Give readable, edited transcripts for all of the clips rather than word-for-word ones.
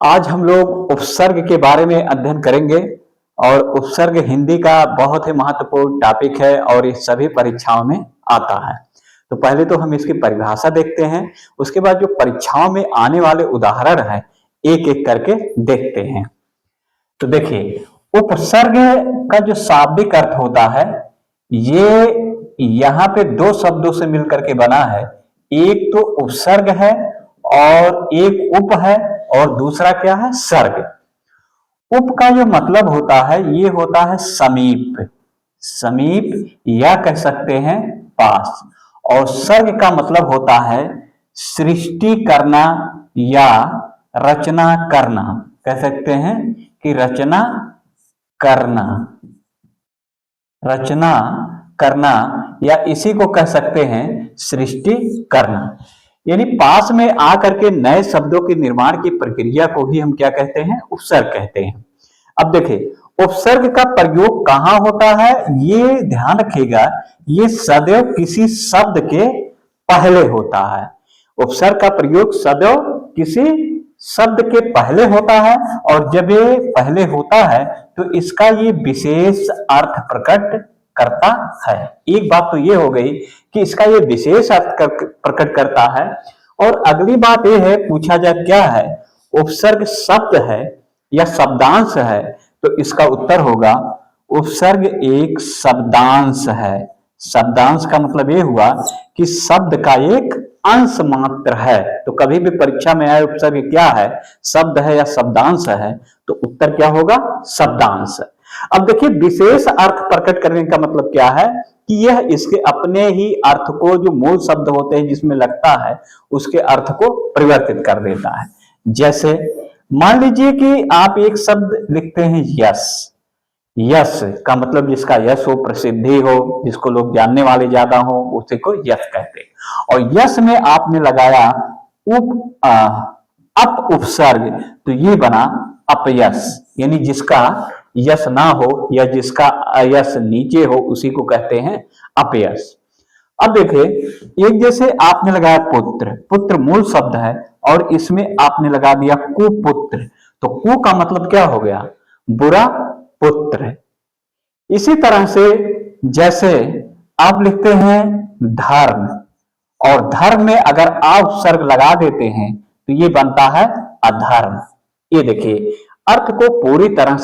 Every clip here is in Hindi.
आज हम लोग उपसर्ग के बारे में अध्ययन करेंगे और उपसर्ग हिंदी का बहुत ही महत्वपूर्ण टॉपिक है और ये सभी परीक्षाओं में आता है। तो पहले तो हम इसकी परिभाषा देखते हैं, उसके बाद जो परीक्षाओं में आने वाले उदाहरण हैं एक एक करके देखते हैं। तो देखिए, उपसर्ग का जो शाब्दिक अर्थ होता है ये यहाँ पे दो शब्दों से मिलकर के बना है। एक तो उपसर्ग है और एक उप है और दूसरा क्या है, सर्ग। उप का जो मतलब होता है ये होता है समीप, समीप या कह सकते हैं पास। और सर्ग का मतलब होता है सृष्टि करना या रचना करना। कह सकते हैं कि रचना करना, रचना करना या इसी को कह सकते हैं सृष्टि करना। यानी पास में आकर के नए शब्दों के निर्माण की प्रक्रिया को ही हम क्या कहते हैं, उपसर्ग कहते हैं। अब देखिए, उपसर्ग का प्रयोग कहां होता है ये ध्यान रखिएगा, ये सदैव किसी शब्द के पहले होता है। उपसर्ग का प्रयोग सदैव किसी शब्द के पहले होता है और जब ये पहले होता है तो इसका ये विशेष अर्थ प्रकट करता है। एक बात तो ये हो गई कि इसका ये विशेष अर्थ प्रकट करता है। और अगली बात ये है, पूछा जाए क्या है, उपसर्ग शब्द है या शब्दांश है, तो इसका उत्तर होगा उपसर्ग एक शब्दांश है। शब्दांश का मतलब ये हुआ कि शब्द का एक अंश मात्र है। तो कभी भी परीक्षा में आए उपसर्ग क्या है, शब्द है या शब्दांश है, तो उत्तर क्या होगा, शब्दांश। अब देखिए, विशेष अर्थ प्रकट करने का मतलब क्या है कि यह इसके अपने ही अर्थ को, जो मूल शब्द होते हैं जिसमें लगता है, उसके अर्थ को परिवर्तित कर देता है। जैसे मान लीजिए कि आप एक शब्द लिखते हैं यश। यश का मतलब जिसका यश हो, प्रसिद्धि हो, जिसको लोग जानने वाले ज्यादा हो, उसी को यश कहते हैं। और यश में आपने लगाया अप उपसर्ग, तो ये बना अपयश। यानी जिसका यश ना हो या जिसका यश नीचे हो उसी को कहते हैं अपयश। अब देखिए, एक जैसे आपने लगाया पुत्र, पुत्र मूल शब्द है और इसमें आपने लगा दिया कुपुत्र, तो कु का मतलब क्या हो गया, बुरा पुत्र। इसी तरह से जैसे आप लिखते हैं धर्म, और धर्म में अगर आप उपसर्ग लगा देते हैं तो ये बनता है अधर्म। ये देखिए, अर्थ को पूरी तरह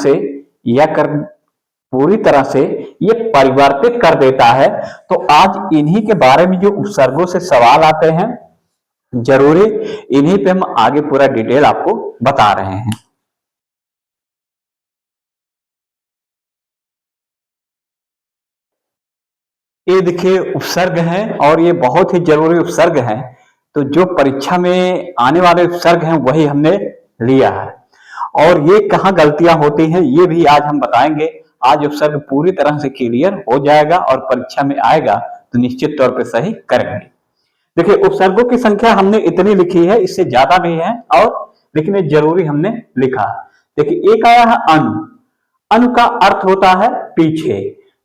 से ये परिवर्तित कर देता है। तो आज इन्हीं के बारे में जो उपसर्गों से सवाल आते हैं, जरूरी इन्हीं पे हम आगे पूरा डिटेल आपको बता रहे हैं। ये देखिए उपसर्ग है और ये बहुत ही जरूरी उपसर्ग है। तो जो परीक्षा में आने वाले उपसर्ग हैं वही हमने लिया है और ये कहाँ गलतियां होती हैं ये भी आज हम बताएंगे। आज उपसर्ग पूरी तरह से क्लियर हो जाएगा और परीक्षा में आएगा तो निश्चित तौर पे सही करेंगे। देखिए, उपसर्गों की संख्या हमने इतनी लिखी है, इससे ज्यादा भी है और लेकिन ये जरूरी हमने लिखा। देखिए, एक आया है अनु। अनु का अर्थ होता है पीछे।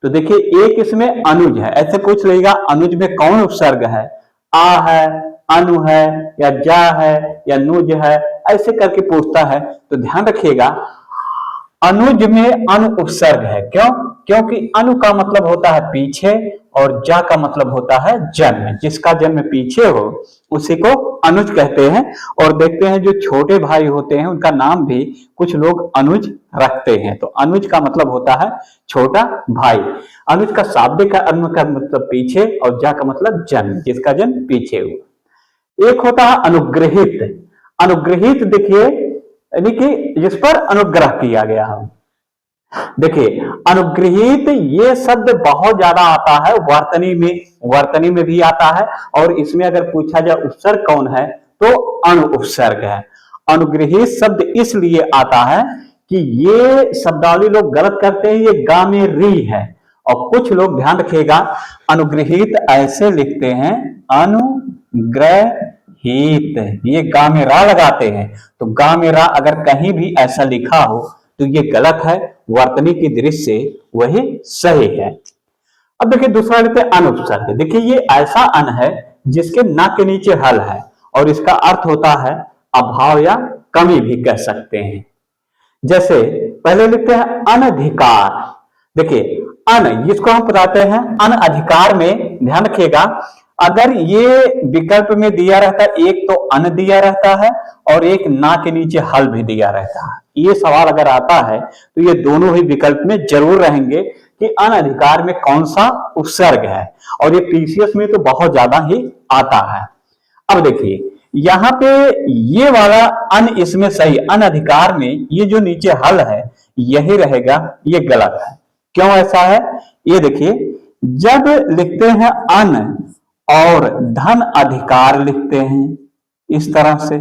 तो देखिए, एक इसमें अनुज है। ऐसे पूछ लेगा अनुज में कौन उपसर्ग है, आ है, अनु है या जा है या नुज है, ऐसे करके पूछता है। तो ध्यान रखिएगा, अनुज में अनु उपसर्ग है। क्यों? क्योंकि अनु का मतलब होता है पीछे और जा का मतलब होता है जन्म। जिसका जन्म पीछे हो उसी को अनुज कहते हैं। और देखते हैं जो छोटे भाई होते हैं उनका नाम भी कुछ लोग अनुज रखते हैं। तो अनुज का मतलब होता है छोटा भाई। अनुज का शाब्दिक का अनु का मतलब पीछे और जा का मतलब जन्म, जिसका जन्म पीछे हुआ। एक होता है अनुग्रहित। अनुग्रहित देखिए, यानी कि जिस पर अनुग्रह किया गया हो। देखिए, अनुग्रहित ये शब्द बहुत ज्यादा आता है, वर्तनी में भी आता है। और इसमें अगर पूछा जाए उपसर्ग कौन है तो अनु उपसर्ग है। अनुग्रहित शब्द इसलिए आता है कि ये शब्दावली लोग गलत करते हैं, ये गा में री है। और कुछ लोग ध्यान रखिएगा, अनुग्रहित ऐसे लिखते हैं अनुग्रहित, ये गा में रा लगाते हैं। तो गा में रा अगर कहीं भी ऐसा लिखा हो तो ये गलत है, वर्तनी की दृष्टि से वही सही है। अब देखिए, दूसरा लेते हैं अनुपसर्ग। देखिए, ये ऐसा अन है जिसके नाक के नीचे हल है और इसका अर्थ होता है अभाव या कमी भी कह सकते हैं। जैसे पहले लिखते हैं अनधिकार। देखिए अन, जिसको हम बताते हैं अनअधिकार में, ध्यान रखिएगा अगर ये विकल्प में दिया रहता, एक तो अन दिया रहता है और एक ना के नीचे हल भी दिया रहता है, ये सवाल अगर आता है तो ये दोनों ही विकल्प में जरूर रहेंगे कि अनधिकार में कौन सा उपसर्ग है, और ये पीसीएस में तो बहुत ज्यादा ही आता है। अब देखिए यहाँ पे ये वाला अन इसमें सही, अनधिकार में ये जो नीचे हल है यही रहेगा, ये गलत है। क्यों ऐसा है ये देखिए, जब लिखते हैं अन और धन अधिकार लिखते हैं, इस तरह से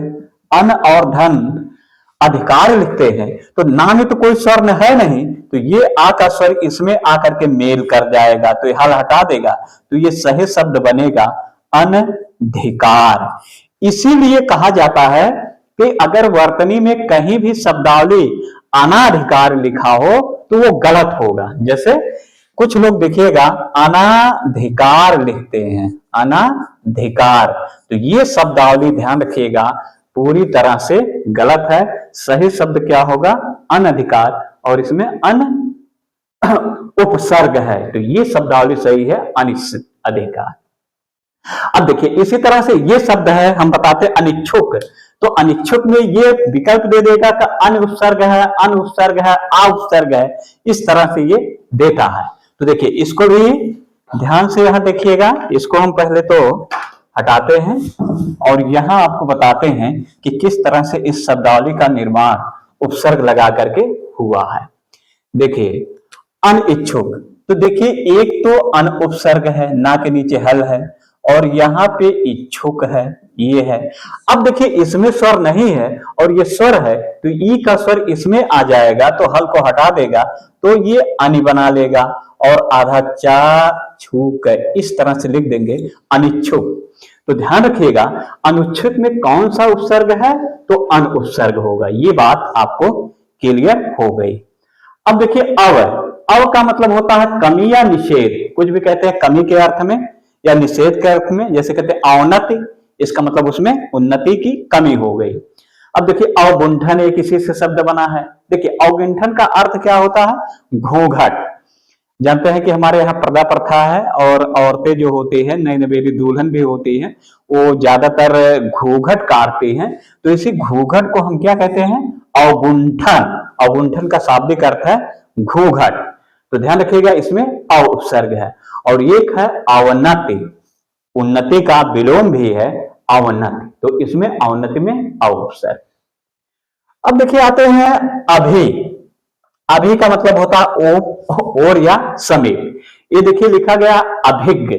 अन और धन अधिकार लिखते हैं तो ना में तो कोई स्वर है नहीं, तो ये आ का स्वर इसमें आकर के मेल कर जाएगा, तो ये हल हटा देगा, तो ये सही शब्द बनेगा अनधिकार। इसीलिए कहा जाता है कि अगर वर्तनी में कहीं भी शब्दावली अनाधिकार लिखा हो तो वो गलत होगा। जैसे कुछ लोग देखिएगा अनाधिकार लिखते हैं, अनाधिकार, तो ये शब्दावली ध्यान रखिएगा पूरी तरह से गलत है। सही शब्द क्या होगा? अनधिकार, और इसमें अन उपसर्ग है, तो ये शब्दावली सही है अनिश्चित अधिकार। अब देखिए इसी तरह से ये शब्द है, हम बताते हैं अनिच्छुक, तो अनिच्छुक में ये विकल्प दे देगा कि अन उपसर्ग है, अन उपसर्ग है, आ उपसर्ग है, इस तरह से ये देता है। तो देखिए इसको भी ध्यान से यहां देखिएगा, इसको हम पहले तो हटाते हैं और यहां आपको बताते हैं कि किस तरह से इस शब्दावली का निर्माण उपसर्ग लगा करके हुआ है। देखिए अनिच्छुक, तो देखिए एक तो अन उपसर्ग है, ना के नीचे हल है, और यहाँ पे इच्छुक है, ये है। अब देखिए इसमें स्वर नहीं है और ये स्वर है, तो ई का स्वर इसमें आ जाएगा तो हल को हटा देगा, तो ये अनि बना लेगा और आधा चा छूक इस तरह से लिख देंगे अनिच्छुक। तो ध्यान रखिएगा अनुच्छुक में कौन सा उपसर्ग है, तो अन उपसर्ग होगा, ये बात आपको क्लियर हो गई। अब देखिए अव का मतलब होता है कमी या निषेध, कुछ भी कहते हैं कमी के अर्थ में या निषेध के अर्थ में, जैसे कहते हैं अवनति, इसका मतलब उसमें उन्नति की कमी हो गई। अब देखिए अवगुंठन एक इसी से शब्द बना है। देखिए अवगुंठन का अर्थ क्या होता है? घूंघट। जानते हैं कि हमारे यहाँ पर्दा प्रथा है और औरतें जो होती है, नई नवेली दुल्हन भी होती है, वो ज्यादातर घूंघट काटती हैं, तो इसी घूंघट को हम क्या कहते हैं? अवगुंठन। अवगुंठन का शाब्दिक अर्थ है घूंघट, तो ध्यान रखिएगा इसमें अव उपसर्ग है। और एक है अवनति, उन्नति का विलोम भी है अवनति, तो इसमें अवनति में अव उपसर्ग। अब देखिए आते हैं अभी। अभी का मतलब होता है और या समीप। ये देखिए लिखा गया अभिज्ञ,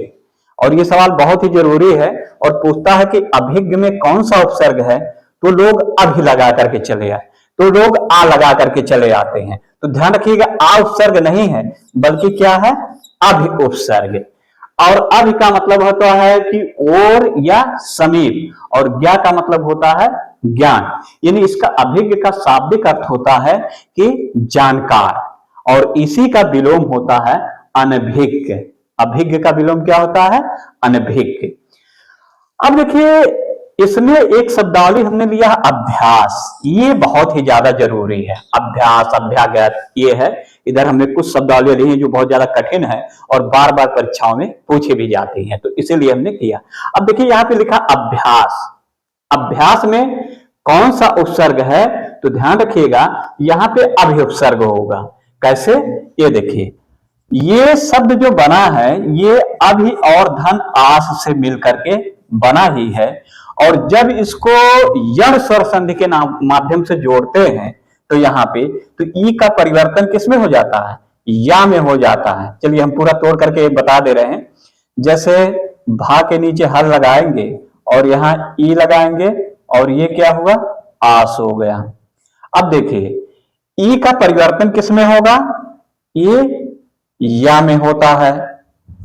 और ये सवाल बहुत ही जरूरी है और पूछता है कि अभिज्ञ में कौन सा उपसर्ग है, तो लोग अभी लगा करके चले आए, तो लोग आ लगा करके चले आते हैं, तो ध्यान रखिएगा आ उपसर्ग नहीं है बल्कि क्या है? अभि उपसर्ग। और अभि का मतलब होता है कि और या समीप, और ज्ञा का मतलब होता है ज्ञान, यानी इसका अभिज्ञ का शाब्दिक अर्थ होता है कि जानकार, और इसी का विलोम होता है अनभिज्ञ। अभिज्ञ का विलोम क्या होता है? अनभिज्ञ। अब देखिए इसमें एक शब्दावली हमने लिया है अभ्यास, ये बहुत ही ज्यादा जरूरी है। अभ्यास, अभ्यागत, ये है। इधर हमने कुछ शब्दावली ली है जो बहुत ज्यादा कठिन है और बार बार परीक्षाओं में पूछे भी जाते हैं, तो इसीलिए हमने किया। अब देखिए यहाँ पे लिखा अभ्यास, अभ्यास में कौन सा उपसर्ग है, तो ध्यान रखिएगा यहाँ पे अभि उपसर्ग होगा। कैसे? ये देखिए ये शब्द जो बना है ये अभि और धन आस से मिल करके बना ही है, और जब इसको यण स्वर संधि के माध्यम से जोड़ते हैं तो यहाँ पे तो ई का परिवर्तन किसमें हो जाता है? या में हो जाता है। चलिए हम पूरा तोड़ करके बता दे रहे हैं। जैसे भा के नीचे हल लगाएंगे और यहाँ ई लगाएंगे और ये क्या हुआ? आस हो गया। अब देखिए ई का परिवर्तन किसमें होगा? ये या में होता है।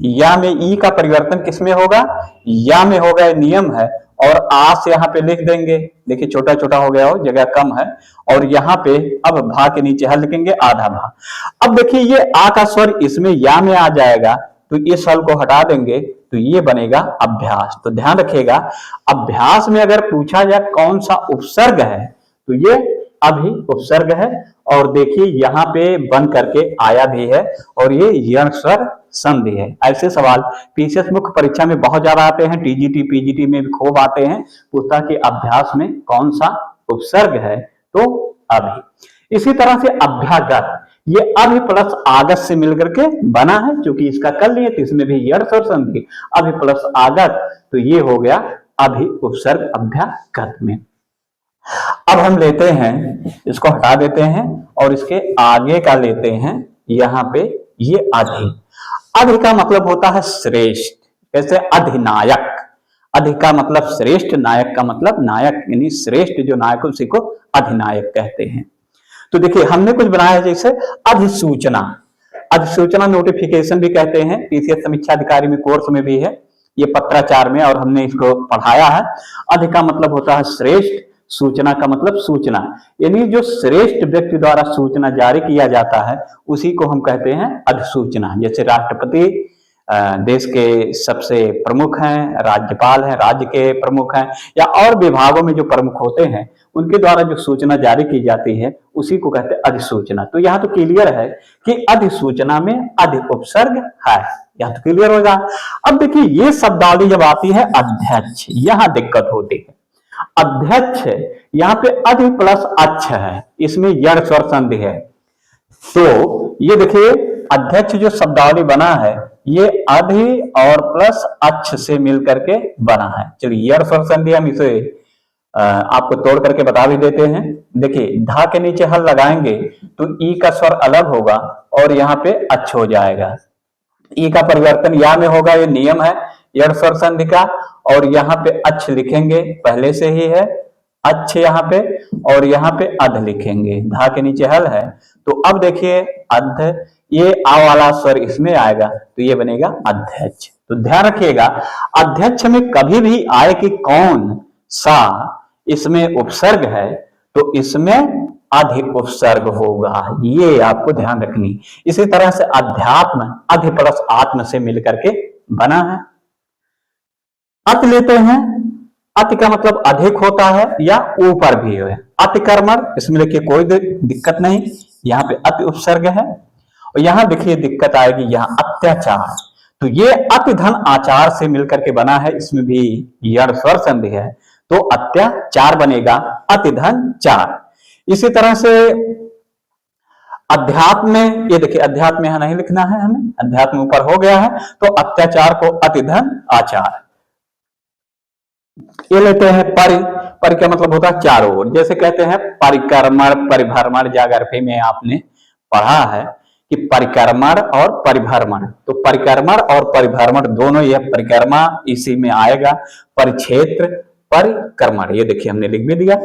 या में ई का परिवर्तन किसमें होगा? या में होगा, नियम है। और आस यहाँ पे लिख देंगे, देखिए छोटा छोटा हो गया हो, जगह कम है, और यहाँ पे अब भा के नीचे हल लिखेंगे आधा भा। अब देखिए ये आ का स्वर इसमें या में आ जाएगा, तो इस हल को हटा देंगे तो ये बनेगा अभ्यास। तो ध्यान रखिएगा, अभ्यास में अगर पूछा जाए कौन सा उपसर्ग है तो ये अभी उपसर्ग है। और देखिए यहाँ पे बन करके आया भी है और ये यण स्वर संधि है। ऐसे सवाल पीसीएस मुख्य परीक्षा में बहुत ज्यादा आते हैं, टीजीटी पीजीटी में भी खूब आते हैं। पूछता कि अभ्यास में कौन सा उपसर्ग है, तो अभी। इसी तरह से अभ्यागत, ये अभि प्लस आगत से मिलकर के बना है, क्योंकि इसका कर लिए तो इसमें भी यण स्वर संधि, अभि प्लस आगत, तो ये हो गया अभि उपसर्ग अभ्यागत में। अब हम लेते हैं, इसको हटा देते हैं और इसके आगे का लेते हैं यहाँ पे, ये अधि। अधि का मतलब होता है श्रेष्ठ, जैसे अधिनायक। अधि का मतलब श्रेष्ठ, नायक का मतलब नायक, यानी श्रेष्ठ जो नायक उसी को अधिनायक कहते हैं। तो देखिए हमने कुछ बनाया है, जैसे अधिसूचना। अधिसूचना नोटिफिकेशन भी कहते हैं, पीसीएस समीक्षा अधिकारी में कोर्स में भी है, ये पत्राचार में, और हमने इसको पढ़ाया है। अधि का मतलब होता है श्रेष्ठ, सूचना का मतलब सूचना, यानी जो श्रेष्ठ व्यक्ति द्वारा सूचना जारी किया जाता है उसी को हम कहते हैं अधिसूचना। जैसे राष्ट्रपति देश के सबसे प्रमुख हैं, राज्यपाल हैं, राज्य के प्रमुख हैं, या और विभागों में जो प्रमुख होते हैं उनके द्वारा जो सूचना जारी की जाती है उसी को कहते हैं अधिसूचना। तो यहाँ तो क्लियर है कि अधिसूचना में अधि उपसर्ग है, यहाँ तो क्लियर होगा। अब देखिए ये शब्दावली जब आती है अध्यक्ष, यहाँ दिक्कत होती है। अध्यक्ष यहाँ पे अधि प्लस अच्छ है, इसमें यण स्वर संधि है। तो ये देखिए अध्यक्ष जो शब्दावली बना है ये अधि और प्लस अच्छ से मिलकर के बना है। चलिए यण स्वर संधि हम इसे आपको तोड़ करके बता भी देते हैं। देखिए धा के नीचे हल लगाएंगे तो ई का स्वर अलग होगा और यहाँ पे अच्छ हो जाएगा। ई का परिवर्तन या में होगा, ये नियम है यण स्वर संधि का। और यहाँ पे अच्छ लिखेंगे, पहले से ही है अच्छ यहाँ पे, और यहाँ पे अध लिखेंगे, धा के नीचे हल है। तो अब देखिए अध, ये आ वाला स्वर इसमें आएगा तो ये बनेगा अध्यक्ष। तो ध्यान रखिएगा अध्यक्ष में कभी भी आए कि कौन सा इसमें उपसर्ग है तो इसमें अधि उपसर्ग होगा, ये आपको ध्यान रखनी। इसी तरह से अध्यात्म अधि प्लस आत्म से मिलकर के बना है। अति लेते हैं, अति का मतलब अधिक होता है या ऊपर भी है। अतिकर्मण, इसमें देखिए कोई दिक्कत नहीं, यहाँ पे अति उपसर्ग है। और यहाँ देखिए दिक्कत आएगी, यहाँ अत्याचार, तो ये अति धन आचार से मिलकर के बना है, इसमें भी यण स्वर संधि है तो अत्याचार बनेगा अति धन चार। इसी तरह से अध्यात्म में, ये देखिए अध्यात्म यहां नहीं लिखना है हमें, अध्यात्म ऊपर हो गया है तो अत्याचार को अति धन आचार। ये लेते हैं परि, परि का मतलब होता है चारों ओर, जैसे कहते हैं परिक्रमण परिभ्रमण, जागरफे में आपने पढ़ा है कि परिक्रमण और परिभ्रमण, तो परिक्रमण और परिभ्रमण दोनों, यह परिक्रमा इसी में आएगा, परिक्षेत्र परिक्रमण, ये देखिए हमने लिख भी दिया।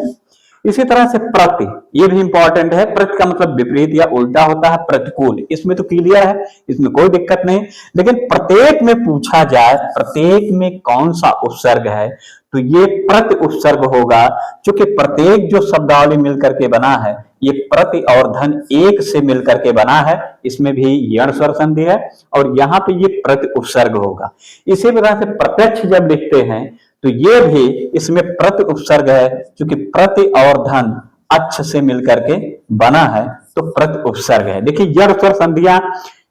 इसी तरह से प्रति, ये भी इंपॉर्टेंट है, प्रति का मतलब विपरीत या उल्टा होता है, प्रतिकूल, इसमें तो क्लियर है, इसमें कोई दिक्कत नहीं। लेकिन प्रत्येक में पूछा जाए प्रत्येक में कौन सा उपसर्ग है तो ये प्रति उपसर्ग होगा, क्योंकि प्रत्येक जो शब्दावली मिलकर के बना है ये प्रति और धन एक से मिलकर के बना है, इसमें भी यण स्वर संधि है और यहाँ पे ये प्रति उपसर्ग होगा। इसी तरह से प्रत्यक्ष जब लिखते हैं तो ये भी इसमें प्रति उपसर्ग है, क्योंकि प्रति और धन अच्छ से मिलकर के बना है तो प्रति उपसर्ग है। देखिए यण स्वर संधियां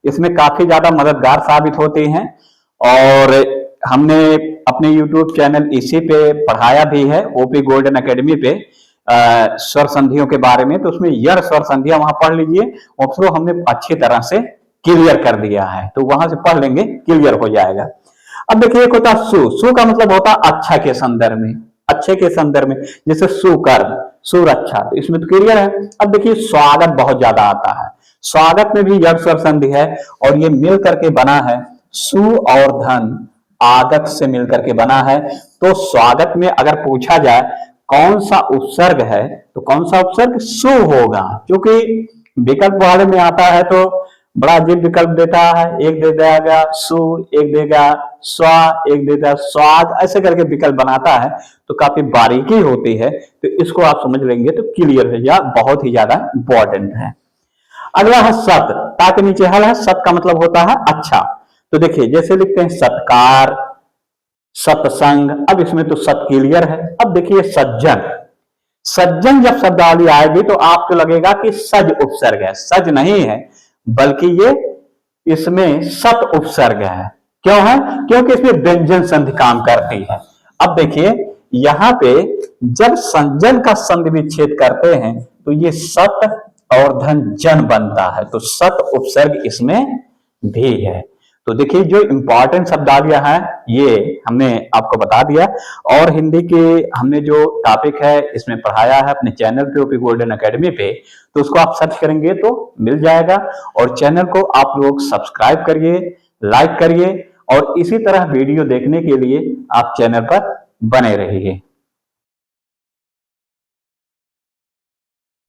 इसमें काफी ज्यादा मददगार साबित होती हैं और हमने अपने YouTube चैनल इसी पे पढ़ाया भी है, ओपी गोल्डन एकेडमी पे स्वर संधियों के बारे में, तो उसमें यण स्वर संधियां वहां पढ़ लीजिए, उसको हमने अच्छी तरह से क्लियर कर दिया है, तो वहां से पढ़ लेंगे क्लियर हो जाएगा। अब देखिए एक होता सु, सु का मतलब होता अच्छा के संदर्भ में, अच्छे के संदर्भ में, जैसे सुकर्म सुरक्षा, तो इसमें तो क्लियर है। अब देखिए स्वागत बहुत ज्यादा आता है, स्वागत में भी यण स्वर संधि है और ये मिल करके बना है सु और धन आगत से मिलकर के बना है। तो स्वागत में अगर पूछा जाए कौन सा उपसर्ग है तो कौन सा उपसर्ग सु होगा, क्योंकि विकल्प वाले में आता है तो बड़ा अजीब विकल्प देता है, एक दे देगा सु, एक देगा स्वा, एक देगा स्वाग, ऐसे करके विकल्प बनाता है, तो काफी बारीकी होती है, तो इसको आप समझ लेंगे तो क्लियर है या बहुत ही ज्यादा इंपॉर्टेंट है। अगला है सत, ता के नीचे हल है, सत का मतलब होता है अच्छा, तो देखिए जैसे लिखते हैं सत्कार, सत्संग, अब इसमें तो सत क्लियर है। अब देखिए सज्जन, सज्जन जब शब्दावली आएगी तो आपको लगेगा कि सज उपसर्ग है, सज नहीं है बल्कि ये इसमें सत उपसर्ग है। क्यों है? क्योंकि इसमें व्यंजन संधि काम करती है। अब देखिए यहां पे जब संजन का संधि विच्छेद करते हैं तो ये सत और धन जन बनता है, तो सत उपसर्ग इसमें भी है। तो देखिए जो इंपॉर्टेंट शब्दावलियां हैं ये हमने आपको बता दिया, और हिंदी के हमने जो टॉपिक है इसमें पढ़ाया है अपने चैनल पे ओपी गोल्डन एकेडमी पे, तो उसको आप सर्च करेंगे तो मिल जाएगा। और चैनल को आप लोग सब्सक्राइब करिए, लाइक करिए, और इसी तरह वीडियो देखने के लिए आप चैनल पर बने रहिए।